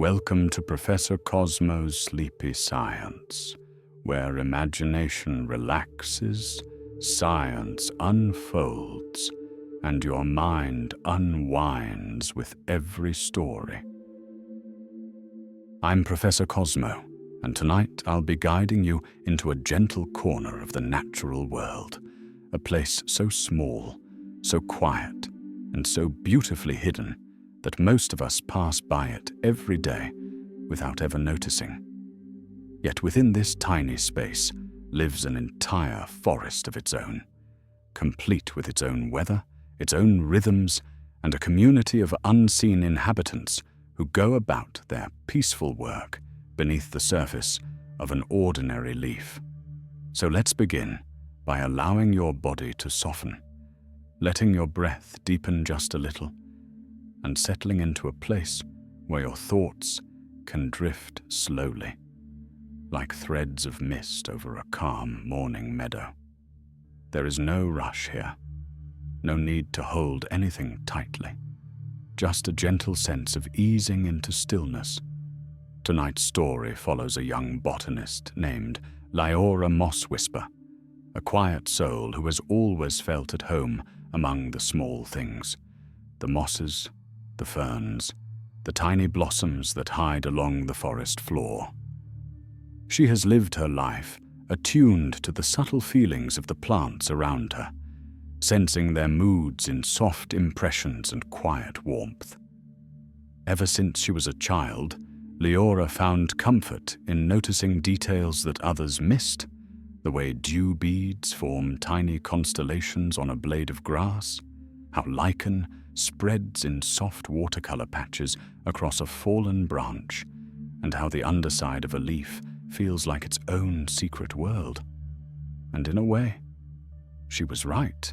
Welcome to Professor Cosmo's Sleepy Science, where imagination relaxes, science unfolds, and your mind unwinds with every story. I'm Professor Cosmo, and tonight I'll be guiding you into a gentle corner of the natural world, a place so small, so quiet, and so beautifully hidden that most of us pass by it every day without ever noticing. Yet within this tiny space lives an entire forest of its own, complete with its own weather, its own rhythms, and a community of unseen inhabitants who go about their peaceful work beneath the surface of an ordinary leaf. So let's begin by allowing your body to soften, letting your breath deepen just a little, and settling into a place where your thoughts can drift slowly, like threads of mist over a calm morning meadow. There is no rush here, no need to hold anything tightly, just a gentle sense of easing into stillness. Tonight's story follows a young botanist named Liora Mosswhisper, a quiet soul who has always felt at home among the small things, the mosses, the ferns, the tiny blossoms that hide along the forest floor. She has lived her life attuned to the subtle feelings of the plants around her, sensing their moods in soft impressions and quiet warmth. Ever since she was a child, Liora found comfort in noticing details that others missed, the way dew beads form tiny constellations on a blade of grass, how lichen spreads in soft watercolor patches across a fallen branch, and how the underside of a leaf feels like its own secret world. And in a way, she was right,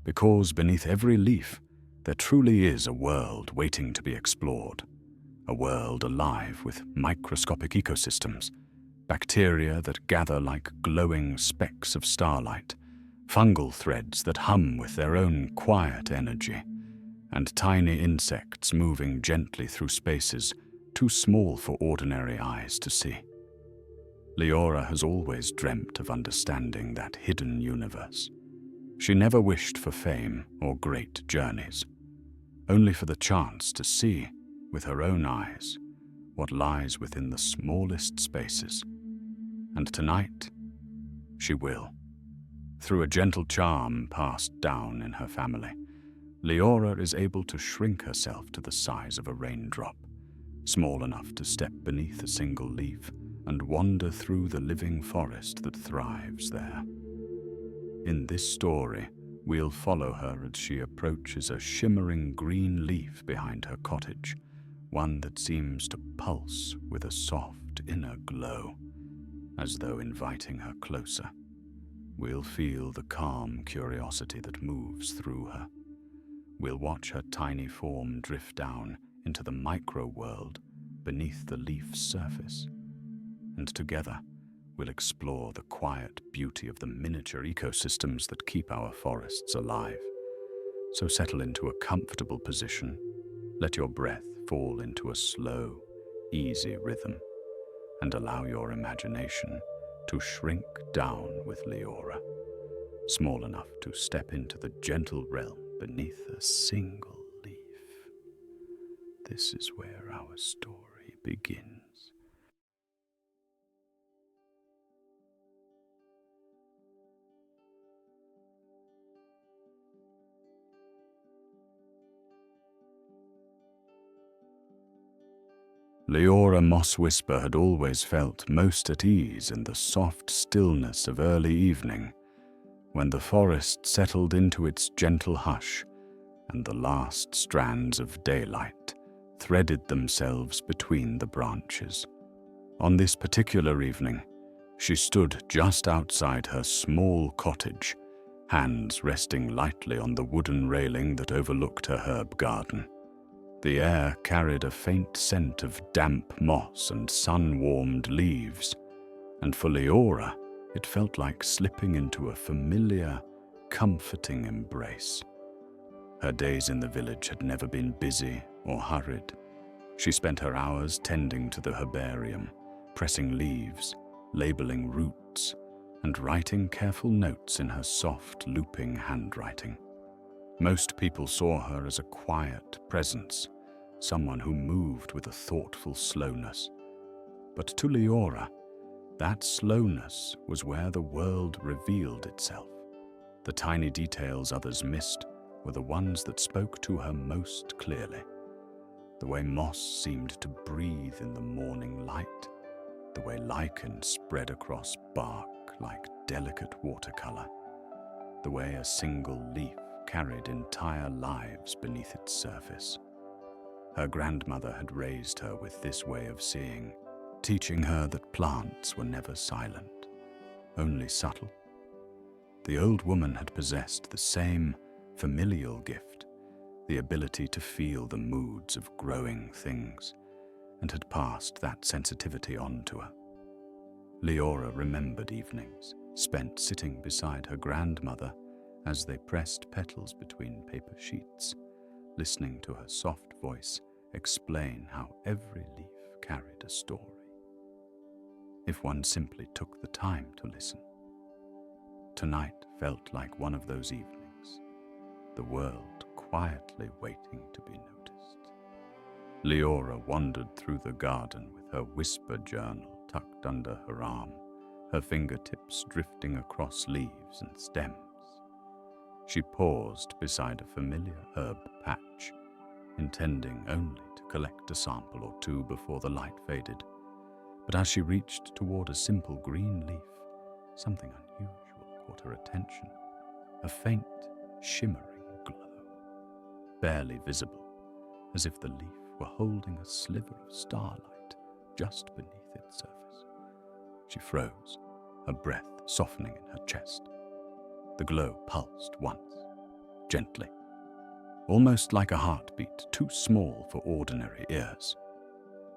because beneath every leaf, there truly is a world waiting to be explored, a world alive with microscopic ecosystems, bacteria that gather like glowing specks of starlight, fungal threads that hum with their own quiet energy, and tiny insects moving gently through spaces too small for ordinary eyes to see. Liora has always dreamt of understanding that hidden universe. She never wished for fame or great journeys, only for the chance to see, with her own eyes, what lies within the smallest spaces. And tonight, she will. Through a gentle charm passed down in her family, Liora is able to shrink herself to the size of a raindrop, small enough to step beneath a single leaf and wander through the living forest that thrives there. In this story, we'll follow her as she approaches a shimmering green leaf behind her cottage, one that seems to pulse with a soft inner glow, as though inviting her closer. We'll feel the calm curiosity that moves through her. We'll watch her tiny form drift down into the micro-world beneath the leaf's surface. And together, we'll explore the quiet beauty of the miniature ecosystems that keep our forests alive. So settle into a comfortable position. Let your breath fall into a slow, easy rhythm, and allow your imagination to shrink down with Liora, small enough to step into the gentle realm beneath a single leaf. This is where our story begins. Liora Mosswhisper had always felt most at ease in the soft stillness of early evening, when the forest settled into its gentle hush and the last strands of daylight threaded themselves between the branches. On this particular evening, she stood just outside her small cottage, hands resting lightly on the wooden railing that overlooked her herb garden. The air carried a faint scent of damp moss and sun-warmed leaves, and for Liora, it felt like slipping into a familiar, comforting embrace. Her days in the village had never been busy or hurried. She spent her hours tending to the herbarium, pressing leaves, labeling roots, and writing careful notes in her soft, looping handwriting. Most people saw her as a quiet presence, someone who moved with a thoughtful slowness. But to Liora, that slowness was where the world revealed itself. The tiny details others missed were the ones that spoke to her most clearly. The way moss seemed to breathe in the morning light, the way lichen spread across bark like delicate watercolor, the way a single leaf carried entire lives beneath its surface. Her grandmother had raised her with this way of seeing, teaching her that plants were never silent, only subtle. The old woman had possessed the same familial gift, the ability to feel the moods of growing things, and had passed that sensitivity on to her. Liora remembered evenings spent sitting beside her grandmother as they pressed petals between paper sheets, listening to her soft voice explain how every leaf carried a story. If one simply took the time to listen. Tonight felt like one of those evenings, the world quietly waiting to be noticed. Liora wandered through the garden with her whisper journal tucked under her arm, her fingertips drifting across leaves and stems. She paused beside a familiar herb patch, intending only to collect a sample or two before the light faded. But as she reached toward a simple green leaf, something unusual caught her attention. A faint, shimmering glow, barely visible, as if the leaf were holding a sliver of starlight just beneath its surface. She froze, her breath softening in her chest. The glow pulsed once, gently, almost like a heartbeat too small for ordinary ears.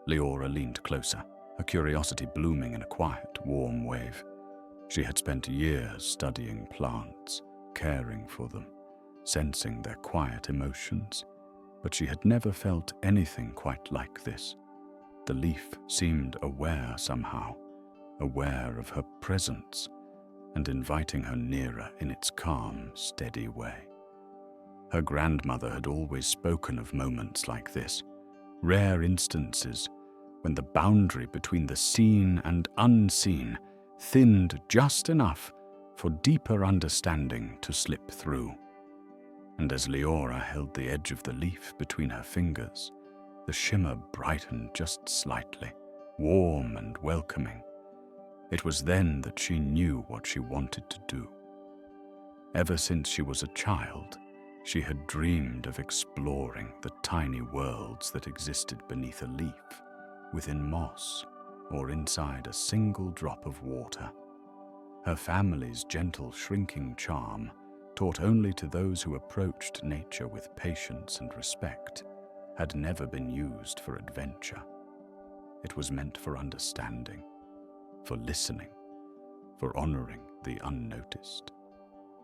Liora leaned closer, her curiosity blooming in a quiet, warm wave. She had spent years studying plants, caring for them, sensing their quiet emotions, but she had never felt anything quite like this. The leaf seemed aware somehow, aware of her presence, and inviting her nearer in its calm, steady way. Her grandmother had always spoken of moments like this, rare instances when the boundary between the seen and unseen thinned just enough for deeper understanding to slip through. And as Liora held the edge of the leaf between her fingers, the shimmer brightened just slightly, warm and welcoming. It was then that she knew what she wanted to do. Ever since she was a child, she had dreamed of exploring the tiny worlds that existed beneath a leaf, within moss, or inside a single drop of water. Her family's gentle, shrinking charm, taught only to those who approached nature with patience and respect, had never been used for adventure. It was meant for understanding, for listening, for honoring the unnoticed.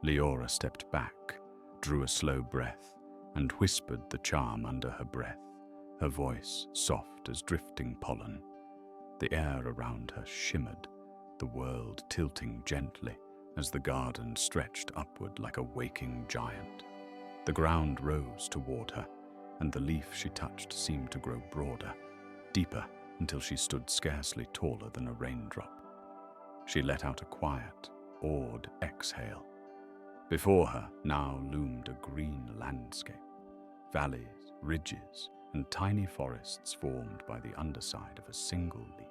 Liora stepped back, drew a slow breath, and whispered the charm under her breath, her voice soft as drifting pollen. The air around her shimmered, the world tilting gently as the garden stretched upward like a waking giant. The ground rose toward her, and the leaf she touched seemed to grow broader, deeper, until she stood scarcely taller than a raindrop. She let out a quiet, awed exhale. Before her now loomed a green landscape, valleys, ridges, and tiny forests formed by the underside of a single leaf.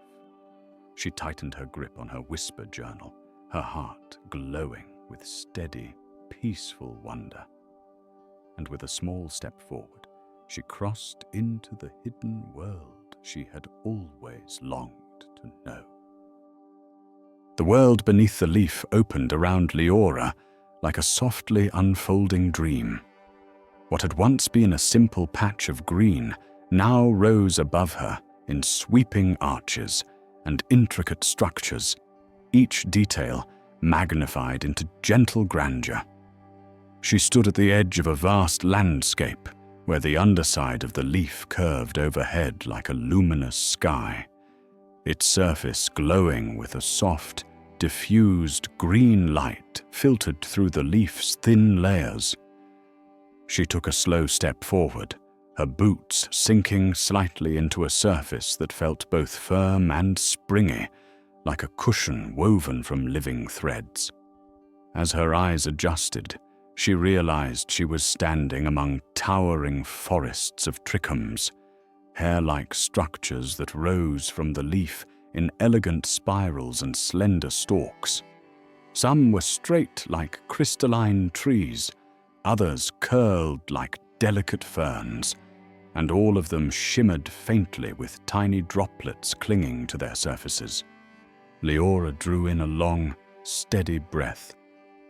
She tightened her grip on her whisper journal, her heart glowing with steady, peaceful wonder. And with a small step forward, she crossed into the hidden world she had always longed to know. The world beneath the leaf opened around Liora like a softly unfolding dream. What had once been a simple patch of green now rose above her in sweeping arches and intricate structures, each detail magnified into gentle grandeur. She stood at the edge of a vast landscape, where the underside of the leaf curved overhead like a luminous sky, its surface glowing with a soft, diffused green light filtered through the leaf's thin layers. She took a slow step forward, her boots sinking slightly into a surface that felt both firm and springy, like a cushion woven from living threads. As her eyes adjusted, she realized she was standing among towering forests of trichomes, hair-like structures that rose from the leaf in elegant spirals and slender stalks. Some were straight like crystalline trees, others curled like delicate ferns, and all of them shimmered faintly with tiny droplets clinging to their surfaces. Liora drew in a long, steady breath,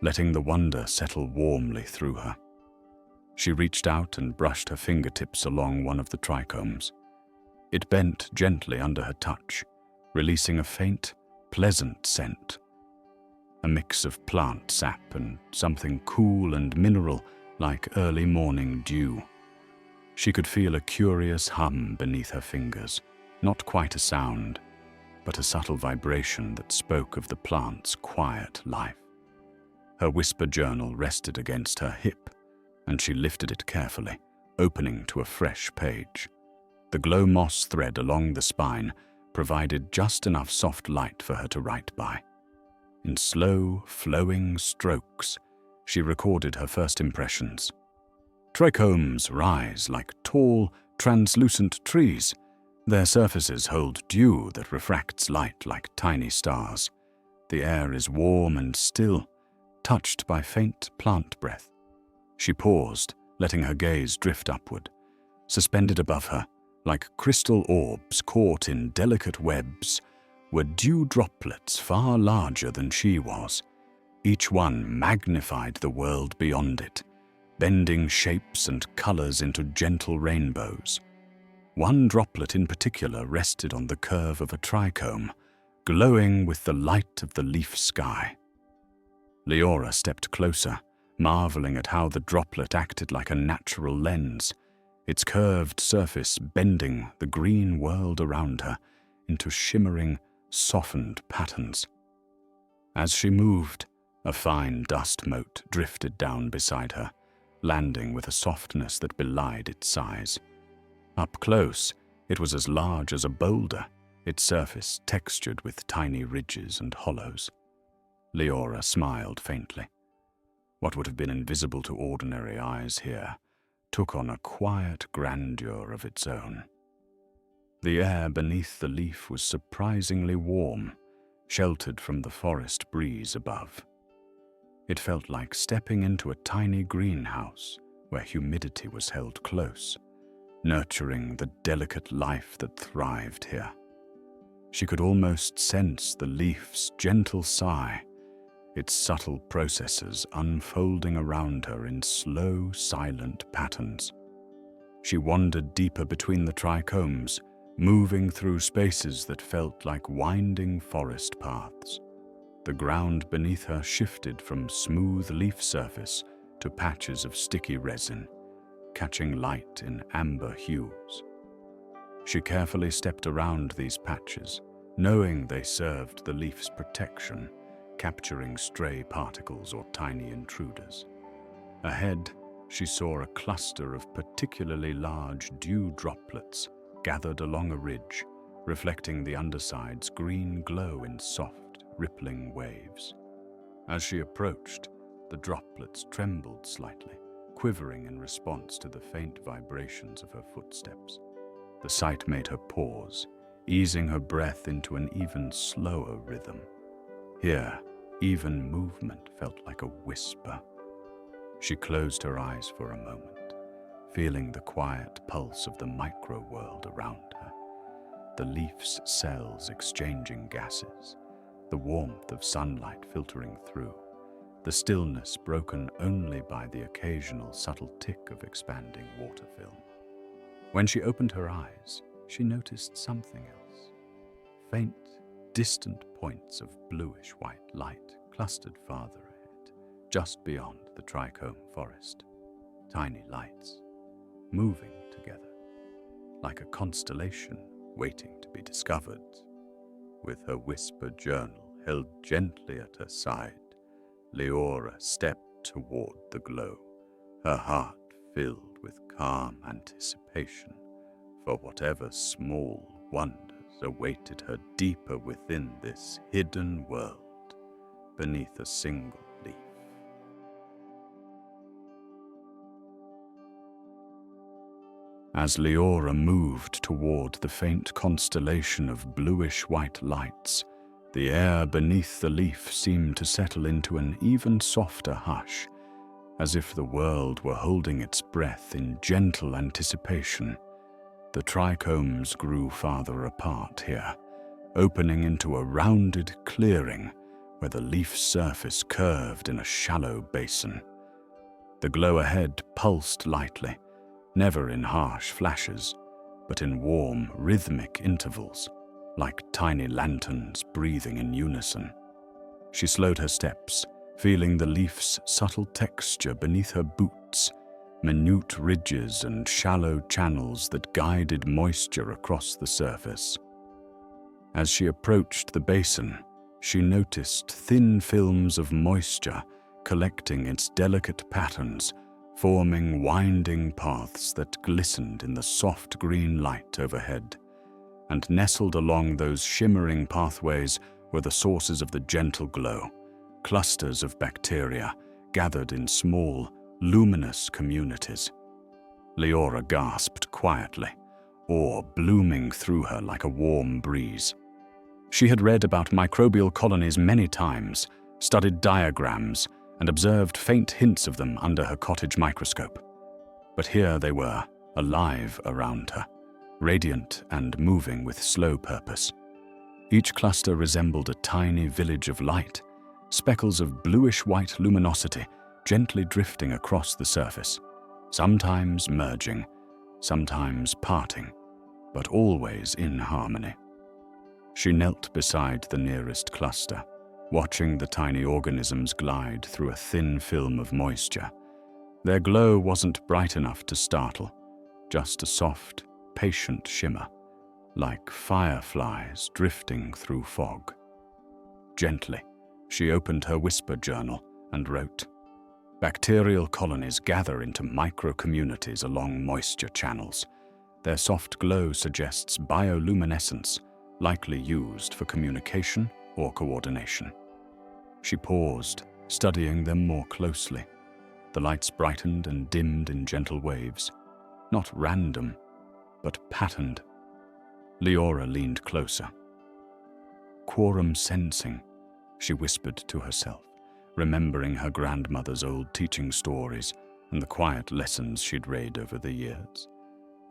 letting the wonder settle warmly through her. She reached out and brushed her fingertips along one of the trichomes. It bent gently under her touch, releasing a faint, pleasant scent. A mix of plant sap and something cool and mineral like early morning dew. She could feel a curious hum beneath her fingers, not quite a sound, but a subtle vibration that spoke of the plant's quiet life. Her whisper journal rested against her hip, and she lifted it carefully, opening to a fresh page. The glow moss thread along the spine provided just enough soft light for her to write by. In slow, flowing strokes, she recorded her first impressions. Trichomes rise like tall, translucent trees. Their surfaces hold dew that refracts light like tiny stars. The air is warm and still, touched by faint plant breath. She paused, letting her gaze drift upward. Suspended above her, like crystal orbs caught in delicate webs, were dew droplets far larger than she was. Each one magnified the world beyond it, bending shapes and colors into gentle rainbows. One droplet in particular rested on the curve of a trichome, glowing with the light of the leaf sky. Liora stepped closer, marveling at how the droplet acted like a natural lens, its curved surface bending the green world around her into shimmering, softened patterns. As she moved, a fine dust mote drifted down beside her, landing with a softness that belied its size. Up close, it was as large as a boulder, its surface textured with tiny ridges and hollows. Liora smiled faintly. What would have been invisible to ordinary eyes here took on a quiet grandeur of its own. The air beneath the leaf was surprisingly warm, sheltered from the forest breeze above. It felt like stepping into a tiny greenhouse where humidity was held close, nurturing the delicate life that thrived here. She could almost sense the leaf's gentle sigh, its subtle processes unfolding around her in slow, silent patterns. She wandered deeper between the trichomes, moving through spaces that felt like winding forest paths. The ground beneath her shifted from smooth leaf surface to patches of sticky resin, catching light in amber hues. She carefully stepped around these patches, knowing they served the leaf's protection, capturing stray particles or tiny intruders. Ahead, she saw a cluster of particularly large dew droplets gathered along a ridge, reflecting the underside's green glow in soft, rippling waves. As she approached, the droplets trembled slightly, quivering in response to the faint vibrations of her footsteps. The sight made her pause, easing her breath into an even slower rhythm. Here, even movement felt like a whisper. She closed her eyes for a moment, feeling the quiet pulse of the micro-world around her, the leaf's cells exchanging gases, the warmth of sunlight filtering through, the stillness broken only by the occasional subtle tick of expanding water film. When she opened her eyes, she noticed something else. Faint, distant points of bluish-white light clustered farther ahead, just beyond the trichome forest. Tiny lights, moving together, like a constellation waiting to be discovered. With her whisper journal held gently at her side, Liora stepped toward the glow, her heart filled with calm anticipation for whatever small wonders awaited her deeper within this hidden world beneath a single leaf. As Liora moved toward the faint constellation of bluish-white lights, the air beneath the leaf seemed to settle into an even softer hush, as if the world were holding its breath in gentle anticipation. The trichomes grew farther apart here, opening into a rounded clearing where the leaf's surface curved in a shallow basin. The glow ahead pulsed lightly, never in harsh flashes, but in warm, rhythmic intervals, like tiny lanterns breathing in unison. She slowed her steps, feeling the leaf's subtle texture beneath her boots, minute ridges and shallow channels that guided moisture across the surface. As she approached the basin, she noticed thin films of moisture collecting its delicate patterns, forming winding paths that glistened in the soft green light overhead. And nestled along those shimmering pathways were the sources of the gentle glow, clusters of bacteria gathered in small, luminous communities. Liora gasped quietly, awe blooming through her like a warm breeze. She had read about microbial colonies many times, studied diagrams, and observed faint hints of them under her cottage microscope. But here they were, alive around her, radiant and moving with slow purpose. Each cluster resembled a tiny village of light, speckles of bluish-white luminosity gently drifting across the surface, sometimes merging, sometimes parting, but always in harmony. She knelt beside the nearest cluster, watching the tiny organisms glide through a thin film of moisture. Their glow wasn't bright enough to startle, just a soft, patient shimmer, like fireflies drifting through fog. Gently, she opened her whisper journal and wrote, "Bacterial colonies gather into micro-communities along moisture channels. Their soft glow suggests bioluminescence, likely used for communication or coordination." She paused, studying them more closely. The lights brightened and dimmed in gentle waves, not random, but patterned. Liora leaned closer. "Quorum sensing," she whispered to herself, remembering her grandmother's old teaching stories and the quiet lessons she'd read over the years.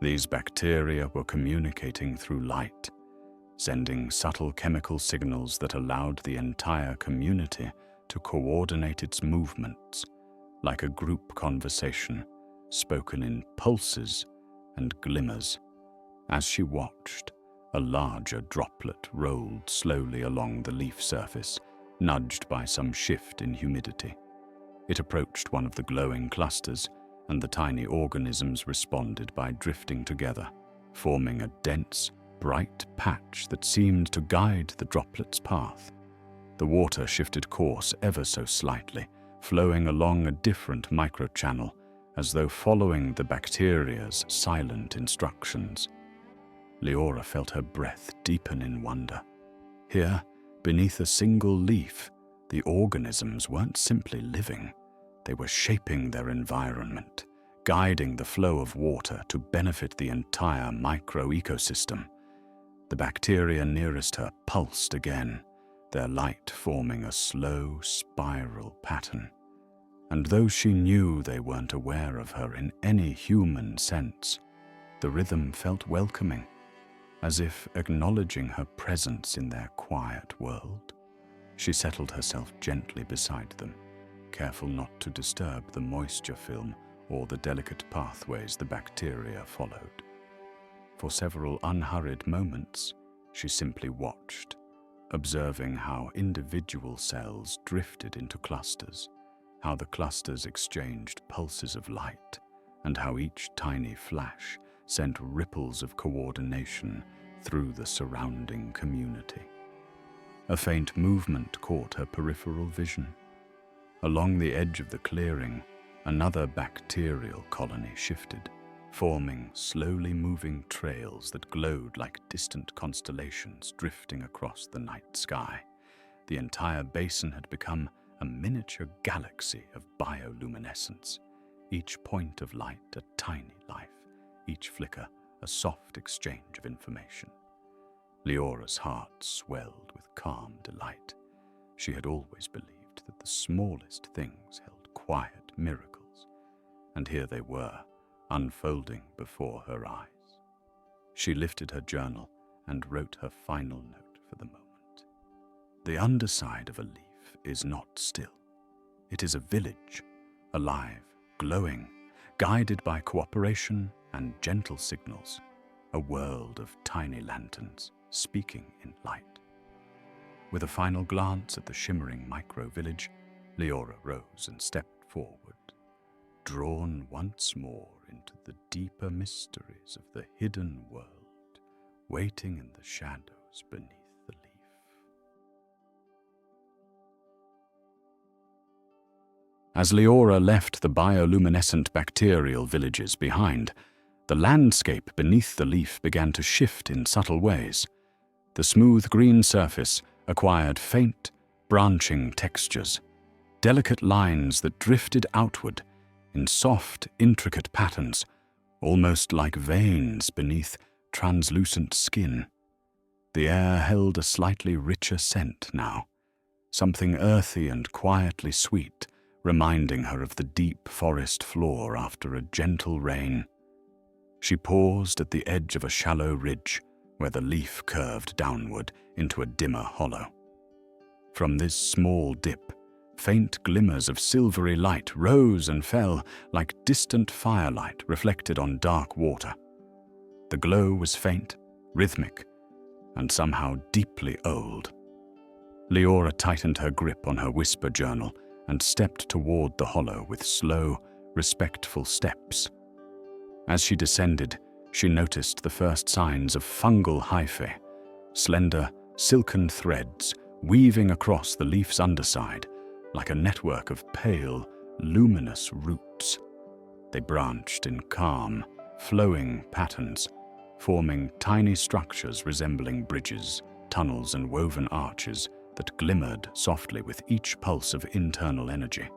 These bacteria were communicating through light, sending subtle chemical signals that allowed the entire community to coordinate its movements, like a group conversation, spoken in pulses and glimmers. As she watched, a larger droplet rolled slowly along the leaf surface, nudged by some shift in humidity. It approached one of the glowing clusters, and the tiny organisms responded by drifting together, forming a dense, bright patch that seemed to guide the droplet's path. The water shifted course ever so slightly, flowing along a different microchannel, as though following the bacteria's silent instructions. Liora felt her breath deepen in wonder. Here, beneath a single leaf, the organisms weren't simply living. They were shaping their environment, guiding the flow of water to benefit the entire micro-ecosystem. The bacteria nearest her pulsed again, their light forming a slow spiral pattern. And though she knew they weren't aware of her in any human sense, the rhythm felt welcoming, as if acknowledging her presence in their quiet world. She settled herself gently beside them, careful not to disturb the moisture film or the delicate pathways the bacteria followed. For several unhurried moments, she simply watched, observing how individual cells drifted into clusters, how the clusters exchanged pulses of light, and how each tiny flash sent ripples of coordination through the surrounding community. A faint movement caught her peripheral vision. Along the edge of the clearing, another bacterial colony shifted, forming slowly moving trails that glowed like distant constellations drifting across the night sky. The entire basin had become a miniature galaxy of bioluminescence, each point of light a tiny life, each flicker a soft exchange of information. Liora's heart swelled with calm delight. She had always believed that the smallest things held quiet miracles, and here they were, unfolding before her eyes. She lifted her journal and wrote her final note for the moment. The underside of a leaf is not still. It is a village, alive, glowing, guided by cooperation and gentle signals, a world of tiny lanterns speaking in light. With a final glance at the shimmering micro-village, Liora rose and stepped forward, drawn once more into the deeper mysteries of the hidden world, waiting in the shadows beneath the leaf. As Liora left the bioluminescent bacterial villages behind, the landscape beneath the leaf began to shift in subtle ways. The smooth green surface acquired faint, branching textures, delicate lines that drifted outward in soft, intricate patterns, almost like veins beneath translucent skin. The air held a slightly richer scent now, something earthy and quietly sweet, reminding her of the deep forest floor after a gentle rain. She paused at the edge of a shallow ridge where the leaf curved downward into a dimmer hollow. From this small dip, faint glimmers of silvery light rose and fell like distant firelight reflected on dark water. The glow was faint, rhythmic, and somehow deeply old. Liora tightened her grip on her whisper journal and stepped toward the hollow with slow, respectful steps. As she descended, she noticed the first signs of fungal hyphae, slender, silken threads weaving across the leaf's underside like a network of pale, luminous roots. They branched in calm, flowing patterns, forming tiny structures resembling bridges, tunnels, and woven arches that glimmered softly with each pulse of internal energy.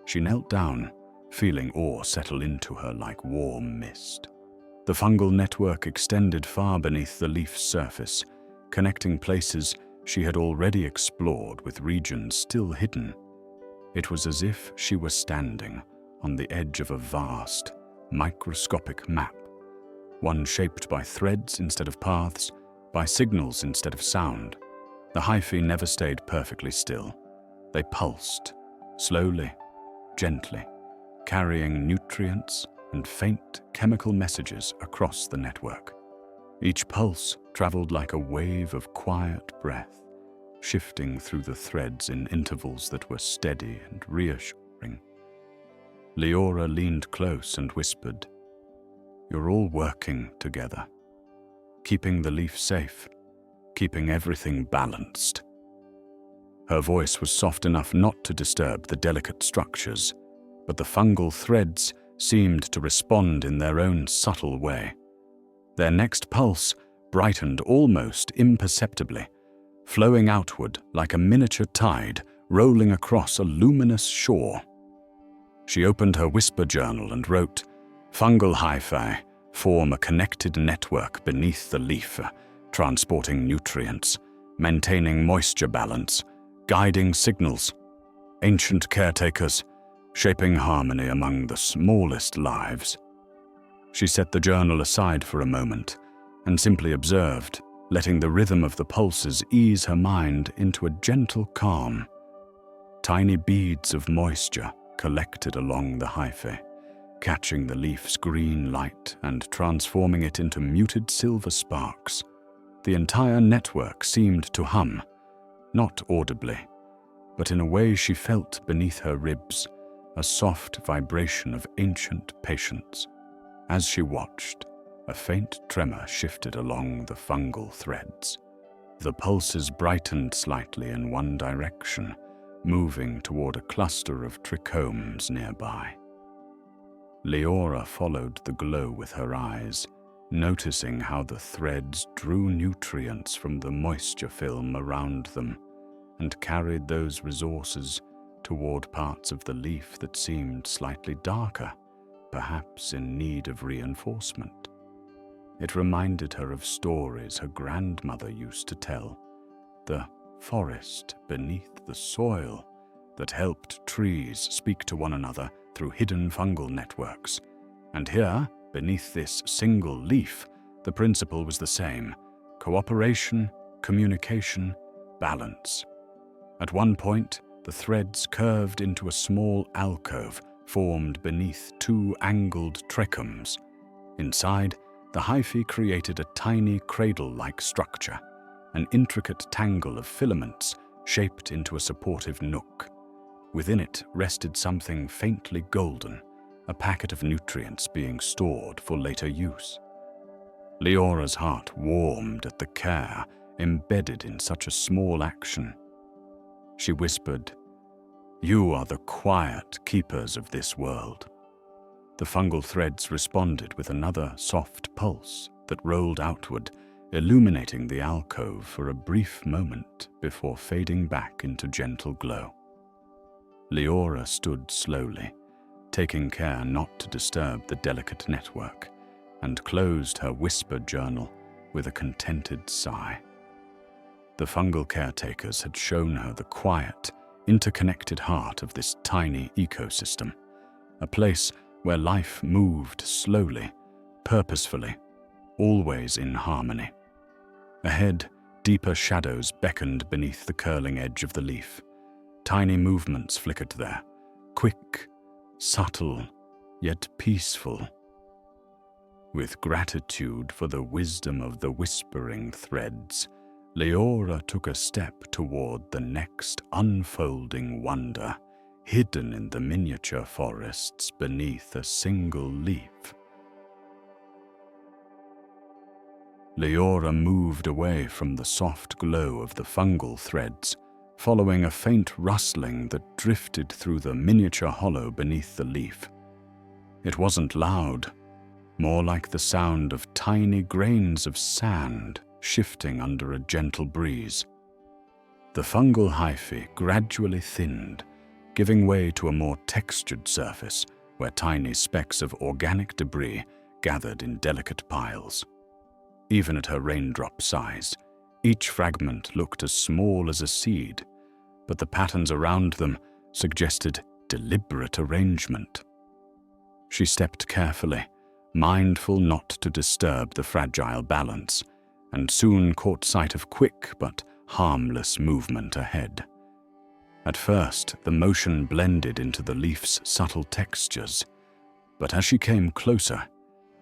She knelt down, feeling awe settle into her like warm mist. The fungal network extended far beneath the leaf's surface, connecting places she had already explored with regions still hidden. It was as if she were standing on the edge of a vast, microscopic map, one shaped by threads instead of paths, by signals instead of sound. The hyphae never stayed perfectly still. They pulsed, slowly, gently, carrying nutrients and faint chemical messages across the network. Each pulse traveled like a wave of quiet breath, shifting through the threads in intervals that were steady and reassuring. Liora leaned close and whispered, "You're all working together, keeping the leaf safe, keeping everything balanced." Her voice was soft enough not to disturb the delicate structures, but the fungal threads seemed to respond in their own subtle way. Their next pulse brightened almost imperceptibly, flowing outward like a miniature tide rolling across a luminous shore. She opened her whisper journal and wrote, "Fungal hyphae form a connected network beneath the leaf, transporting nutrients, maintaining moisture balance, guiding signals, ancient caretakers, shaping harmony among the smallest lives." She set the journal aside for a moment and simply observed, letting the rhythm of the pulses ease her mind into a gentle calm. Tiny beads of moisture collected along the hyphae, catching the leaf's green light and transforming it into muted silver sparks. The entire network seemed to hum, not audibly, but in a way she felt beneath her ribs, a soft vibration of ancient patience. As she watched, a faint tremor shifted along the fungal threads. The pulses brightened slightly in one direction, moving toward a cluster of trichomes nearby. Liora followed the glow with her eyes, noticing how the threads drew nutrients from the moisture film around them and carried those resources toward parts of the leaf that seemed slightly darker, perhaps in need of reinforcement. It reminded her of stories her grandmother used to tell, the forest beneath the soil that helped trees speak to one another through hidden fungal networks. And here, beneath this single leaf, the principle was the same: cooperation, communication, balance. At one point, the threads curved into a small alcove formed beneath two angled trichomes. Inside, the hyphae created a tiny cradle-like structure, an intricate tangle of filaments shaped into a supportive nook. Within it rested something faintly golden, a packet of nutrients being stored for later use. Liora's heart warmed at the care embedded in such a small action. She whispered, "You are the quiet keepers of this world." The fungal threads responded with another soft pulse that rolled outward, illuminating the alcove for a brief moment before fading back into gentle glow. Liora stood slowly, taking care not to disturb the delicate network, and closed her whisper journal with a contented sigh. The fungal caretakers had shown her the quiet, interconnected heart of this tiny ecosystem, a place where life moved slowly, purposefully, always in harmony. Ahead, deeper shadows beckoned beneath the curling edge of the leaf. Tiny movements flickered there, quick, subtle, yet peaceful. With gratitude for the wisdom of the whispering threads, Liora took a step toward the next unfolding wonder, hidden in the miniature forests beneath a single leaf. Liora moved away from the soft glow of the fungal threads, following a faint rustling that drifted through the miniature hollow beneath the leaf. It wasn't loud, more like the sound of tiny grains of sand shifting under a gentle breeze. The fungal hyphae gradually thinned, giving way to a more textured surface where tiny specks of organic debris gathered in delicate piles. Even at her raindrop size, each fragment looked as small as a seed, but the patterns around them suggested deliberate arrangement. She stepped carefully, mindful not to disturb the fragile balance, and soon caught sight of quick but harmless movement ahead. At first, the motion blended into the leaf's subtle textures, but as she came closer,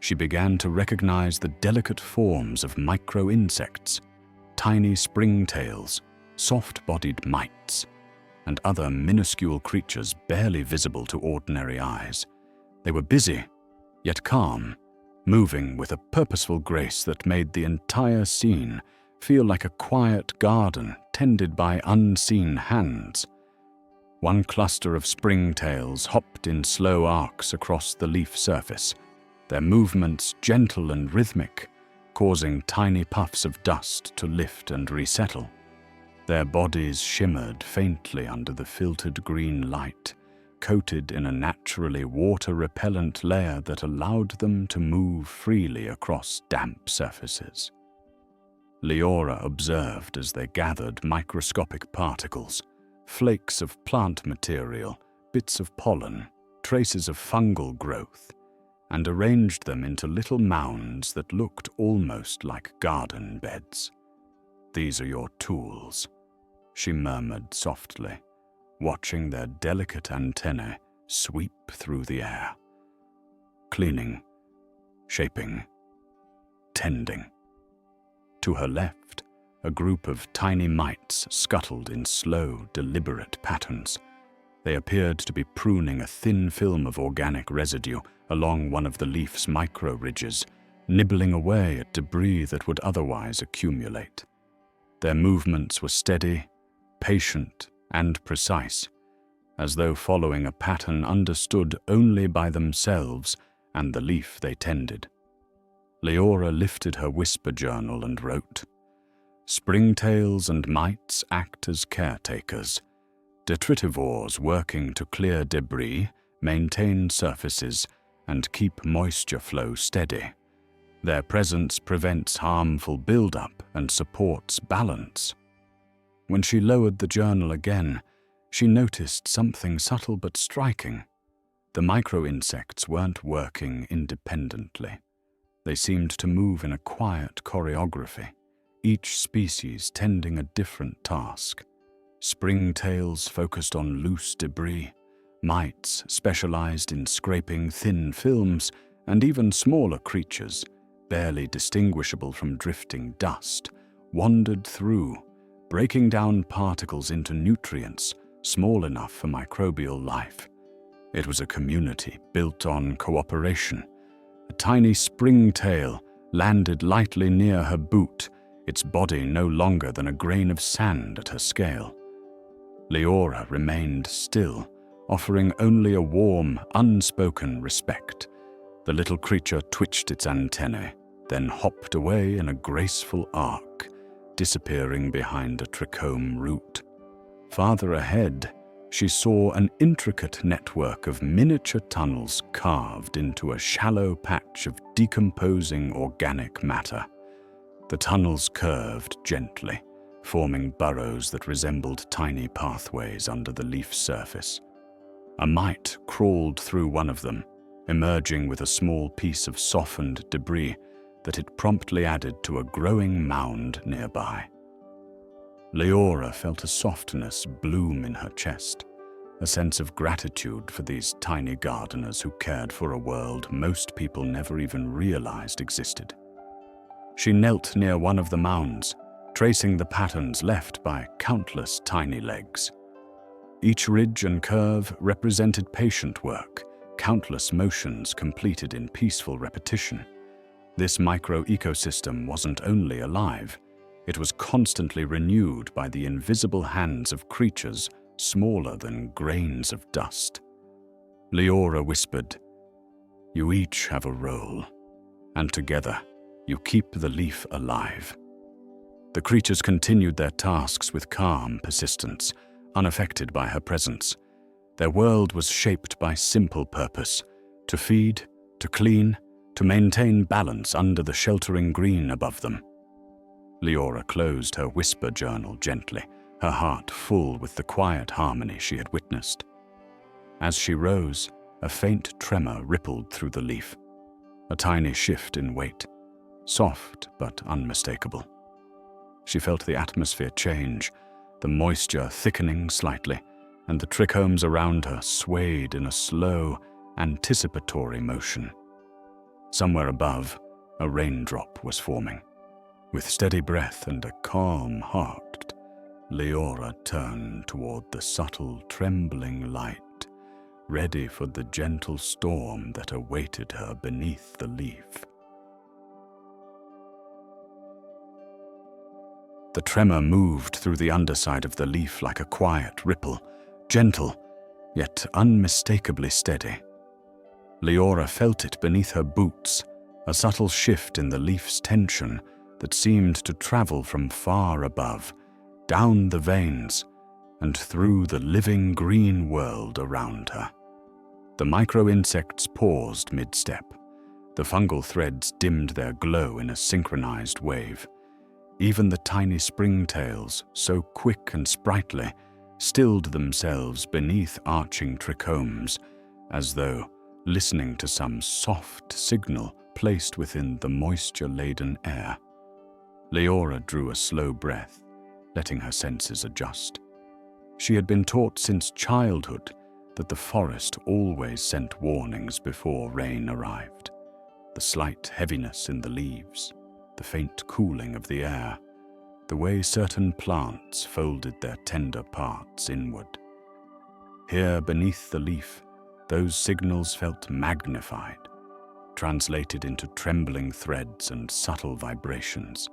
she began to recognize the delicate forms of micro-insects, tiny springtails, soft-bodied mites, and other minuscule creatures barely visible to ordinary eyes. They were busy, yet calm, moving with a purposeful grace that made the entire scene feel like a quiet garden tended by unseen hands. One cluster of springtails hopped in slow arcs across the leaf surface, their movements gentle and rhythmic, causing tiny puffs of dust to lift and resettle. Their bodies shimmered faintly under the filtered green light, coated in a naturally water-repellent layer that allowed them to move freely across damp surfaces. Liora observed as they gathered microscopic particles, flakes of plant material, bits of pollen, traces of fungal growth, and arranged them into little mounds that looked almost like garden beds. "These are your tools," she murmured softly, watching their delicate antennae sweep through the air. Cleaning, shaping, tending. To her left, a group of tiny mites scuttled in slow, deliberate patterns, They appeared to be pruning a thin film of organic residue along one of the leaf's micro-ridges, nibbling away at debris that would otherwise accumulate. Their movements were steady, patient, and precise, as though following a pattern understood only by themselves and the leaf they tended. Liora lifted her whisper journal and wrote, "Springtails and mites act as caretakers, detritivores working to clear debris, maintain surfaces, and keep moisture flow steady. Their presence prevents harmful buildup and supports balance." When she lowered the journal again, she noticed something subtle but striking. The micro-insects weren't working independently. They seemed to move in a quiet choreography, each species tending a different task. Springtails focused on loose debris, mites specialized in scraping thin films, and even smaller creatures, barely distinguishable from drifting dust, wandered through, breaking down particles into nutrients small enough for microbial life. It was a community built on cooperation. A tiny springtail landed lightly near her boot, its body no longer than a grain of sand at her scale. Liora remained still, offering only a warm, unspoken respect. The little creature twitched its antennae, then hopped away in a graceful arc, disappearing behind a trichome root. Farther ahead, she saw an intricate network of miniature tunnels carved into a shallow patch of decomposing organic matter. The tunnels curved gently, forming burrows that resembled tiny pathways under the leaf surface. A mite crawled through one of them, emerging with a small piece of softened debris that it promptly added to a growing mound nearby. Liora felt a softness bloom in her chest, a sense of gratitude for these tiny gardeners who cared for a world most people never even realized existed. She knelt near one of the mounds, tracing the patterns left by countless tiny legs. Each ridge and curve represented patient work, countless motions completed in peaceful repetition. This micro-ecosystem wasn't only alive, it was constantly renewed by the invisible hands of creatures smaller than grains of dust. Liora whispered, "You each have a role, and together you keep the leaf alive." The creatures continued their tasks with calm persistence, unaffected by her presence. Their world was shaped by simple purpose: to feed, to clean, to maintain balance under the sheltering green above them. Liora closed her whisper journal gently, her heart full with the quiet harmony she had witnessed. As she rose, a faint tremor rippled through the leaf, a tiny shift in weight, soft but unmistakable. She felt the atmosphere change, the moisture thickening slightly, and the trichomes around her swayed in a slow, anticipatory motion. Somewhere above, a raindrop was forming. With steady breath and a calm heart, Liora turned toward the subtle, trembling light, ready for the gentle storm that awaited her beneath the leaf. The tremor moved through the underside of the leaf like a quiet ripple, gentle, yet unmistakably steady. Liora felt it beneath her boots, a subtle shift in the leaf's tension that seemed to travel from far above, down the veins, and through the living green world around her. The micro-insects paused mid-step. The fungal threads dimmed their glow in a synchronized wave. Even the tiny springtails, so quick and sprightly, stilled themselves beneath arching trichomes, as though listening to some soft signal placed within the moisture-laden air. Liora drew a slow breath, letting her senses adjust. She had been taught since childhood that the forest always sent warnings before rain arrived. The slight heaviness in the leaves, the faint cooling of the air, the way certain plants folded their tender parts inward. Here beneath the leaf, those signals felt magnified, translated into trembling threads and subtle vibrations.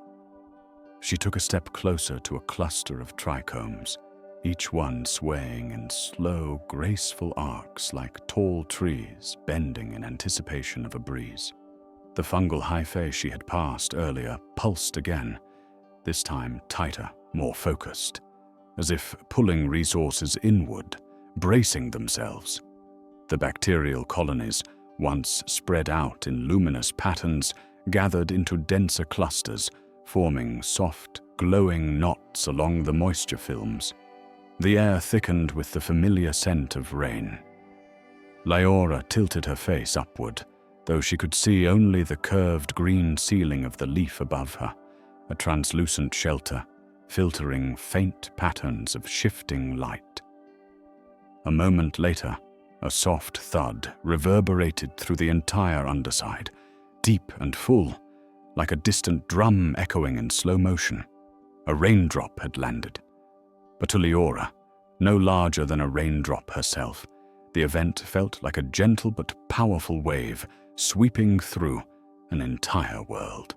She took a step closer to a cluster of trichomes, each one swaying in slow, graceful arcs like tall trees bending in anticipation of a breeze. The fungal hyphae she had passed earlier pulsed again, this time tighter, more focused, as if pulling resources inward, bracing themselves. The bacterial colonies, once spread out in luminous patterns, gathered into denser clusters, forming soft, glowing knots along the moisture films. The air thickened with the familiar scent of rain. Liora tilted her face upward, though she could see only the curved green ceiling of the leaf above her, a translucent shelter, filtering faint patterns of shifting light. A moment later, a soft thud reverberated through the entire underside, deep and full, like a distant drum echoing in slow motion. A raindrop had landed. But to Liora, no larger than a raindrop herself, the event felt like a gentle but powerful wave sweeping through an entire world.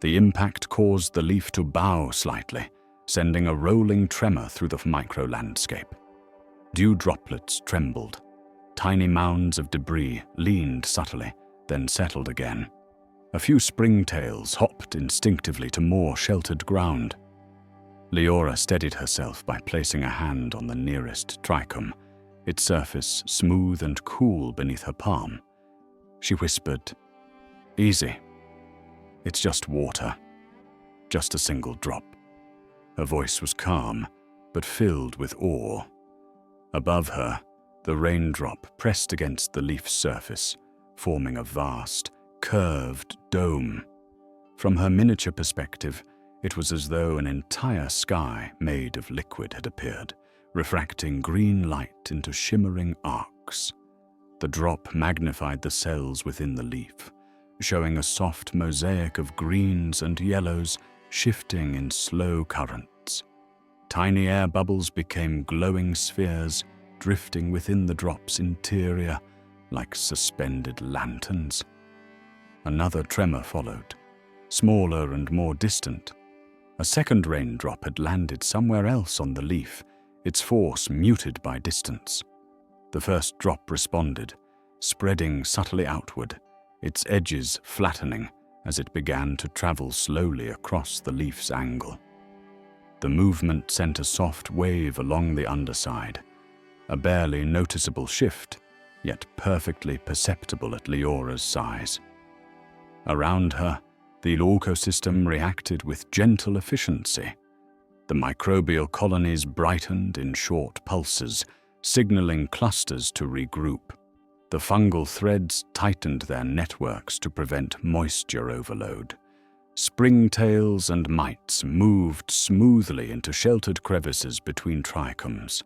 The impact caused the leaf to bow slightly, sending a rolling tremor through the micro-landscape. Dew droplets trembled. Tiny mounds of debris leaned subtly, then settled again. A few springtails hopped instinctively to more sheltered ground. Liora steadied herself by placing a hand on the nearest trichome, its surface smooth and cool beneath her palm. She whispered, "Easy. It's just water. Just a single drop." Her voice was calm, but filled with awe. Above her, the raindrop pressed against the leaf's surface, forming a vast, curved dome. From her miniature perspective, it was as though an entire sky made of liquid had appeared, refracting green light into shimmering arcs. The drop magnified the cells within the leaf, showing a soft mosaic of greens and yellows shifting in slow currents. Tiny air bubbles became glowing spheres, drifting within the drop's interior like suspended lanterns. Another tremor followed, smaller and more distant. A second raindrop had landed somewhere else on the leaf, its force muted by distance. The first drop responded, spreading subtly outward, its edges flattening as it began to travel slowly across the leaf's angle. The movement sent a soft wave along the underside, a barely noticeable shift, yet perfectly perceptible at Liora's size. Around her, the ecosystem reacted with gentle efficiency. The microbial colonies brightened in short pulses, signaling clusters to regroup. The fungal threads tightened their networks to prevent moisture overload. Springtails and mites moved smoothly into sheltered crevices between trichomes.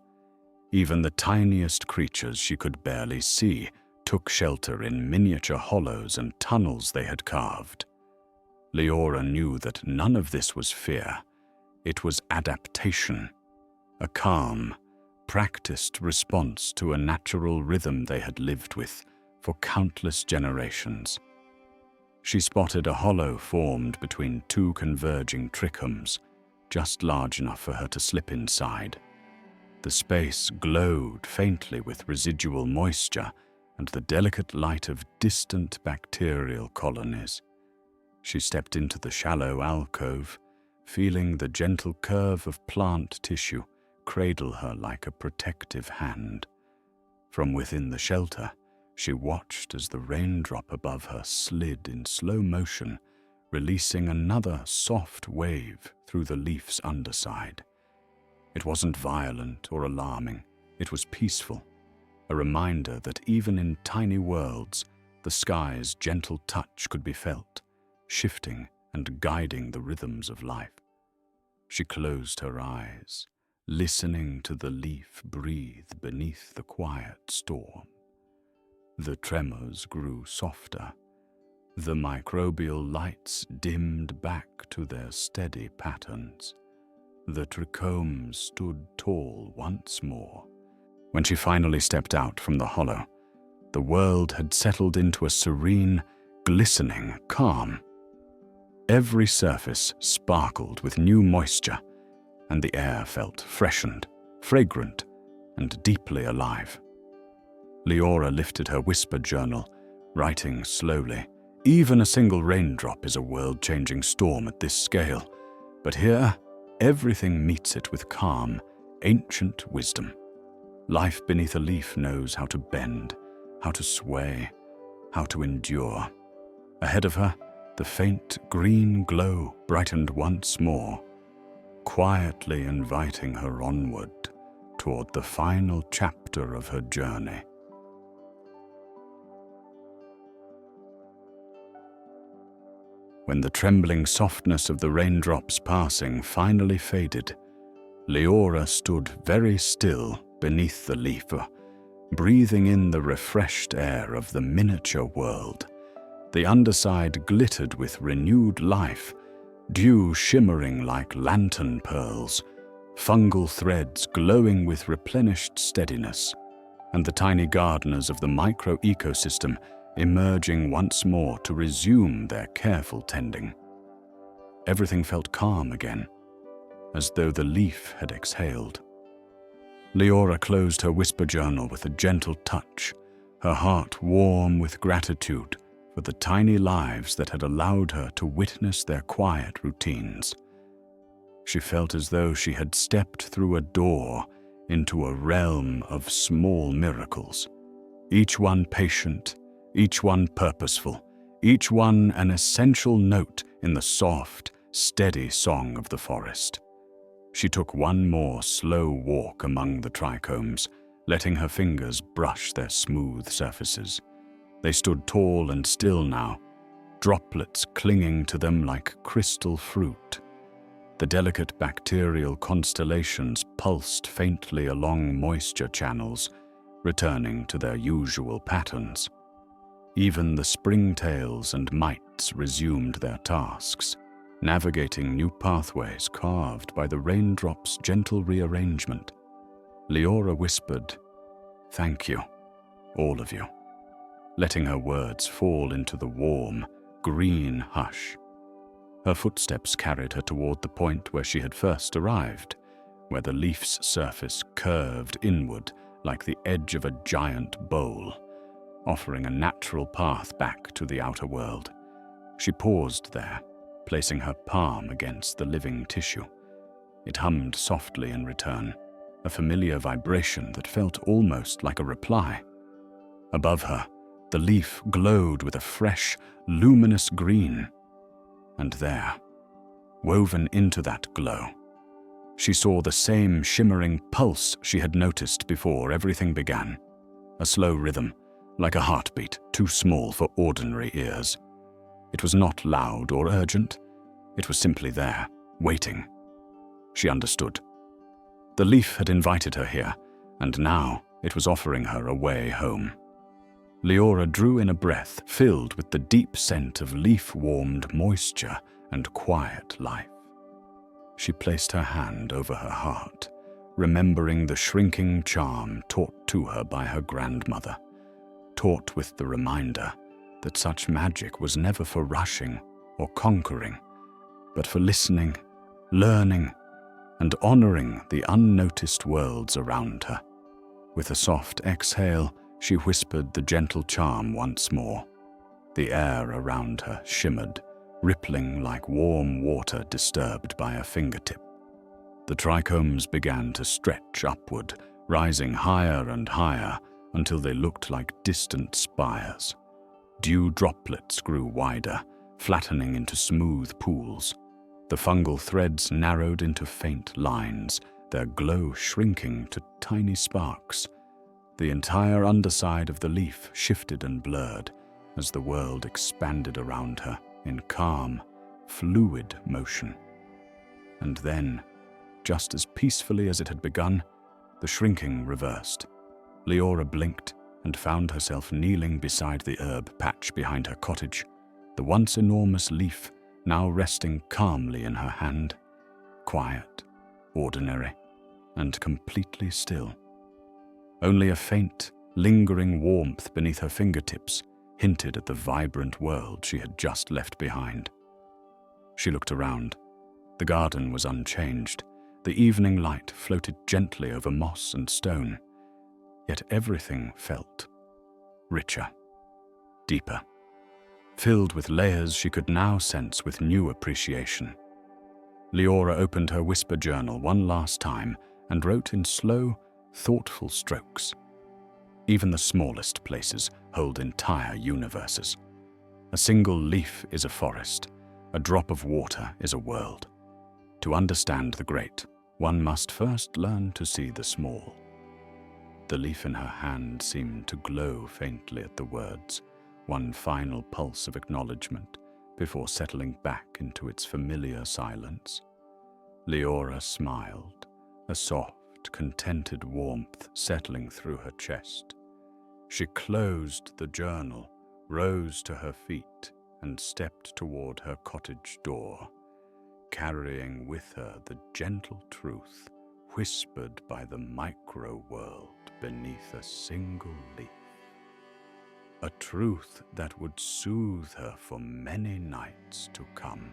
Even the tiniest creatures she could barely see took shelter in miniature hollows and tunnels they had carved. Liora knew that none of this was fear. It was adaptation, a calm, practiced response to a natural rhythm they had lived with for countless generations. She spotted a hollow formed between two converging trichomes, just large enough for her to slip inside. The space glowed faintly with residual moisture and the delicate light of distant bacterial colonies. She stepped into the shallow alcove, feeling the gentle curve of plant tissue cradle her like a protective hand. From within the shelter, she watched as the raindrop above her slid in slow motion, releasing another soft wave through the leaf's underside. It wasn't violent or alarming, it was peaceful, a reminder that even in tiny worlds, the sky's gentle touch could be felt, shifting and guiding the rhythms of life. She closed her eyes, listening to the leaf breathe beneath the quiet storm. The tremors grew softer. The microbial lights dimmed back to their steady patterns. The trichomes stood tall once more, When she finally stepped out from the hollow, the world had settled into a serene, glistening calm. Every surface sparkled with new moisture, and the air felt freshened, fragrant, and deeply alive. Liora lifted her whisper journal, writing slowly. Even a single raindrop is a world-changing storm at this scale, but here, everything meets it with calm, ancient wisdom. Life beneath a leaf knows how to bend, how to sway, how to endure. Ahead of her, the faint green glow brightened once more, quietly inviting her onward toward the final chapter of her journey. When the trembling softness of the raindrops passing finally faded, Liora stood very still beneath the leaf, breathing in the refreshed air of the miniature world. The underside glittered with renewed life, dew shimmering like lantern pearls, fungal threads glowing with replenished steadiness, and the tiny gardeners of the micro-ecosystem emerging once more to resume their careful tending. Everything felt calm again, as though the leaf had exhaled. Liora closed her whisper journal with a gentle touch, her heart warm with gratitude for the tiny lives that had allowed her to witness their quiet routines. She felt as though she had stepped through a door into a realm of small miracles, each one patient, each one purposeful, each one an essential note in the soft, steady song of the forest. She took one more slow walk among the trichomes, letting her fingers brush their smooth surfaces. They stood tall and still now, droplets clinging to them like crystal fruit. The delicate bacterial constellations pulsed faintly along moisture channels, returning to their usual patterns. Even the springtails and mites resumed their tasks, navigating new pathways carved by the raindrops' gentle rearrangement. Liora whispered, "Thank you, all of you," letting her words fall into the warm, green hush. Her footsteps carried her toward the point where she had first arrived, where the leaf's surface curved inward like the edge of a giant bowl, offering a natural path back to the outer world. She paused there, placing her palm against the living tissue. It hummed softly in return, a familiar vibration that felt almost like a reply. Above her, the leaf glowed with a fresh, luminous green. And there, woven into that glow, she saw the same shimmering pulse she had noticed before everything began. A slow rhythm, like a heartbeat too small for ordinary ears. It was not loud or urgent. It was simply there, waiting. She understood. The leaf had invited her here, and now it was offering her a way home. Liora drew in a breath filled with the deep scent of leaf-warmed moisture and quiet life. She placed her hand over her heart, remembering the shrinking charm taught to her by her grandmother, taught with the reminder that such magic was never for rushing or conquering, but for listening, learning, and honoring the unnoticed worlds around her. With a soft exhale, she whispered the gentle charm once more. The air around her shimmered, rippling like warm water disturbed by a fingertip. The trichomes began to stretch upward, rising higher and higher until they looked like distant spires. Dew droplets grew wider, flattening into smooth pools. The fungal threads narrowed into faint lines, their glow shrinking to tiny sparks. The entire underside of the leaf shifted and blurred as the world expanded around her in calm, fluid motion. And then, just as peacefully as it had begun, the shrinking reversed. Liora blinked and found herself kneeling beside the herb patch behind her cottage, the once enormous leaf now resting calmly in her hand, quiet, ordinary, and completely still. Only a faint, lingering warmth beneath her fingertips hinted at the vibrant world she had just left behind. She looked around. The garden was unchanged. The evening light floated gently over moss and stone. Yet everything felt richer, deeper, filled with layers she could now sense with new appreciation. Liora opened her whisper journal one last time and wrote in slow, thoughtful strokes. Even the smallest places hold entire universes. A single leaf is a forest. A drop of water is a world. To understand the great, one must first learn to see the small. The leaf in her hand seemed to glow faintly at the words, one final pulse of acknowledgement before settling back into its familiar silence. Liora smiled, a soft, contented warmth settling through her chest. She closed the journal, rose to her feet, and stepped toward her cottage door, carrying with her the gentle truth whispered by the micro-world beneath a single leaf. A truth that would soothe her for many nights to come.